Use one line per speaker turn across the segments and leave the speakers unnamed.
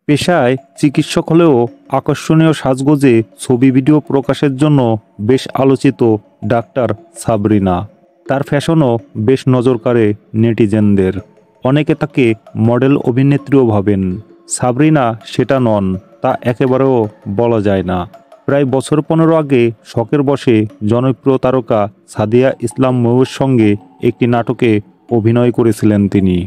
পেশায় চিকিৎসক হলেও আকর্ষণীয় সাজগোজে ছবি ভিডিও প্রকাশের জন্য বেশ আলোচিত ডাক্তার সাবরিনা। তার ফ্যাশনও বেশ নজর কাড়ে নেটিজেনদের। অনেকে তাকে মডেল অভিনেত্রীও ভাবেন। সাবরিনা সেটা নন, তা একেবারেও বলা যায় না। প্রায় বছর 15 আগে শখের বশে জনপ্রিয় তারকা সাদিয়া ইসলাম মৌয়ের সঙ্গে একটি নাটকে অভিনয় করেছিলেন তিনি।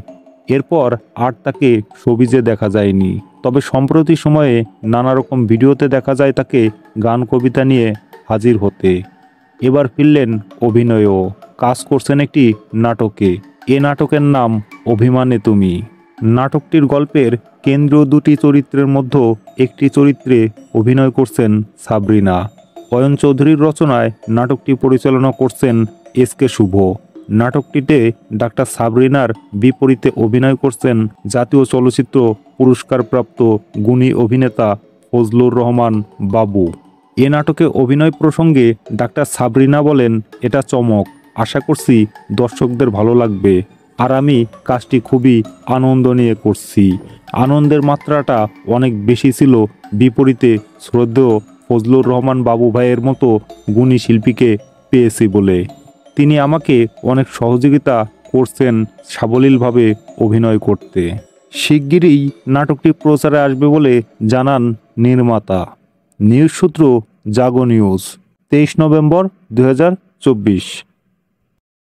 এরপর আর তাকে শোবিজে দেখা যায়নি। তবে সম্প্রতি সময়ে নানা রকম ভিডিওতে দেখা যায় তাকে গান কবিতা নিয়ে হাজির হতে। এবার ফিরলেন অভিনয়েও, কাজ করছেন একটি নাটকে। এ নাটকের নাম অভিমানে তুমি। নাটকটির গল্পের কেন্দ্রীয় দুটি চরিত্রের মধ্যে একটি চরিত্রে অভিনয় করছেন সাবরিনা। অয়ন চৌধুরীর রচনায় নাটকটি পরিচালনা করছেন এস.কে. শুভ। নাটকটিতে ডাক্তার সাবরিনার বিপরীতে অভিনয় করছেন জাতীয় চলচ্চিত্র পুরস্কারপ্রাপ্ত গুণী অভিনেতা ফজলুর রহমান বাবু। এ নাটকে অভিনয় প্রসঙ্গে ডাক্তার সাবরিনা বলেন, এটা চমক, আশা করছি দর্শকদের ভালো লাগবে। আর আমি কাজটি খুবই আনন্দ নিয়ে করছি। আনন্দের মাত্রাটা অনেক বেশি ছিল বিপরীতে শ্রদ্ধেয় ফজলুর রহমান বাবু ভাইয়ের মতো গুণী শিল্পীকে পেয়েছি বলে। তিনি আমাকে অনেক সহযোগিতা করছেন সাবলীলভাবে অভিনয় করতে। শিগগিরই নাটকটি প্রচারে আসবে বলে জানান নির্মাতা। নিউজ সূত্র জাগো নিউজ, 23 নভেম্বর 2024।